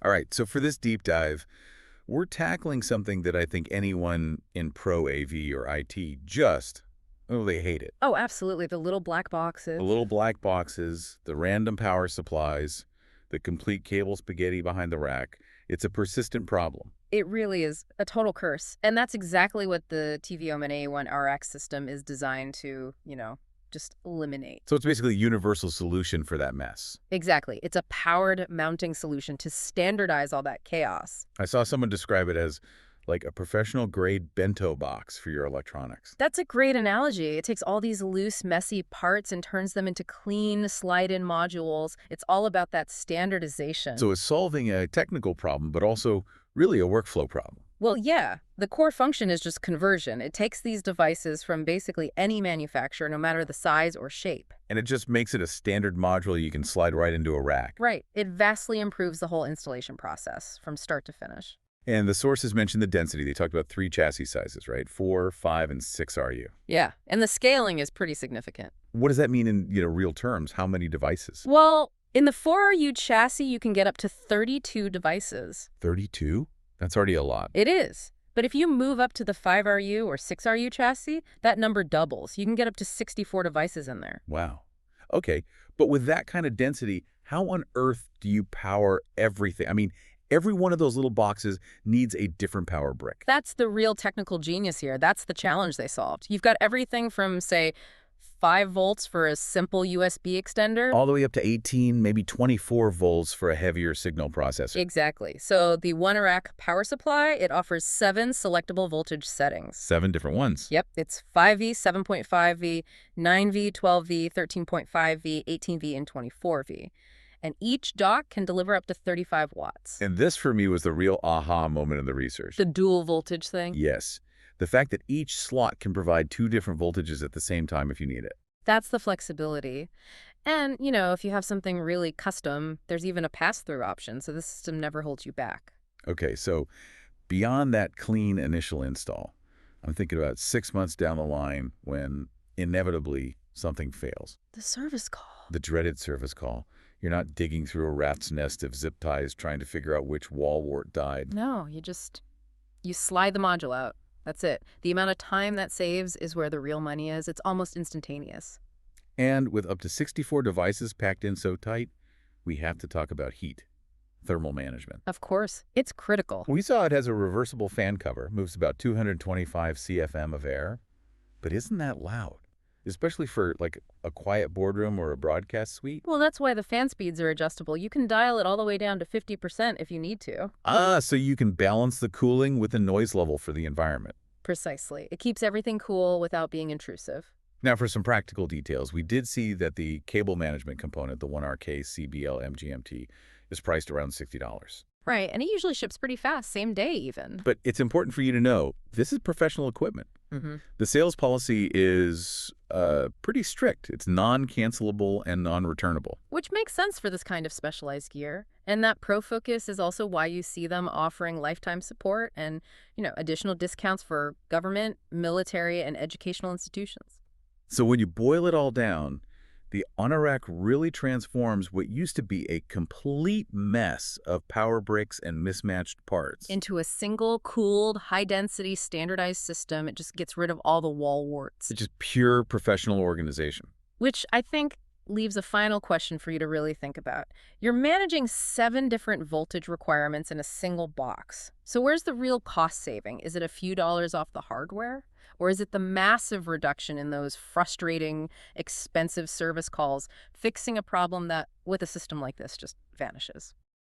All right, so for this deep dive, we're tackling something that I think anyone in pro AV or IT they hate it. Oh, absolutely. The little black The boxes. little black boxes, the random power supplies, the complete cable spaghetti behind the rack. It's a persistent problem. It really is a total curse. And that's exactly what the tvONE 1RK system is designed to, just eliminate. So it's basically a universal solution for that mess. Exactly. It's a powered mounting solution to standardize all that chaos. I saw someone describe it as like a professional-grade bento box for your electronics. That's a great analogy. It takes all these loose, messy parts and turns them into clean, slide-in modules. It's all about that standardization. So it's solving a technical problem, but also really a workflow problem. Well, yeah, the core function is just conversion. It takes these devices from basically any manufacturer, no matter the size or shape. And it just makes it a standard module you can slide right into a rack. Right. It vastly improves the whole installation process from start to finish. And the sources mentioned the density. They talked about 3 chassis sizes, right? 4, 5, and 6 RU. Yeah, and the scaling is pretty significant. What does that mean in real terms? How many devices? Well, in the 4RU chassis, you can get up to 32 devices. 32? That's already a lot. It is. But if you move up to the 5RU or 6RU chassis, that number doubles. You can get up to 64 devices in there. Wow. Okay, but with that kind of density, how on earth do you power everything? I mean, every one of those little boxes needs a different power brick. That's the real technical genius here. That's the challenge they solved. You've got everything from, say, 5 volts for a simple USB extender. All the way up to 18, maybe 24 volts for a heavier signal processor. Exactly. So the ONErack power supply, it offers 7 selectable voltage settings. 7 different ones. Yep, it's 5V, 7.5V, 9V, 12V, 13.5V, 18V, and 24V. And each dock can deliver up to 35 watts. And this, for me, was the real aha moment in the research. The dual voltage thing? Yes. The fact that each slot can provide 2 different voltages at the same time if you need it. That's the flexibility. And, if you have something really custom, there's even a pass-through option, so the system never holds you back. Okay, so beyond that clean initial install, I'm thinking about 6 months down the line when inevitably something fails. The service call. The dreaded service call. You're not digging through a rat's nest of zip ties trying to figure out which wall wart died. No, you slide the module out. That's it. The amount of time that saves is where the real money is. It's almost instantaneous. And with up to 64 devices packed in so tight, we have to talk about heat, thermal management. Of course, it's critical. We saw it has a reversible fan cover, moves about 225 CFM of air. But isn't that loud? Especially for like a quiet boardroom or a broadcast suite. Well, that's why the fan speeds are adjustable. You can dial it all the way down to 50% if you need to. So you can balance the cooling with the noise level for the environment. Precisely. It keeps everything cool without being intrusive. Now, for some practical details, we did see that the cable management component, the 1RK-CBL-MGMT, is priced around $60. Right, and it usually ships pretty fast, same day even. But it's important for you to know, this is professional equipment. The sales policy is pretty strict. It's non-cancelable and non-returnable. Which makes sense for this kind of specialized gear. And that pro focus is also why you see them offering lifetime support and, additional discounts for government, military, and educational institutions. So when you boil it all down, the ONErack really transforms what used to be a complete mess of power bricks and mismatched parts Into a single, cooled, high-density, standardized system. It just gets rid of all the wall warts. It's just pure professional organization. Which I think leaves a final question for you to really think about. You're managing 7 different voltage requirements in a single box. So where's the real cost saving? Is it a few dollars off the hardware? Or is it the massive reduction in those frustrating, expensive service calls, fixing a problem that, with a system like this, just vanishes?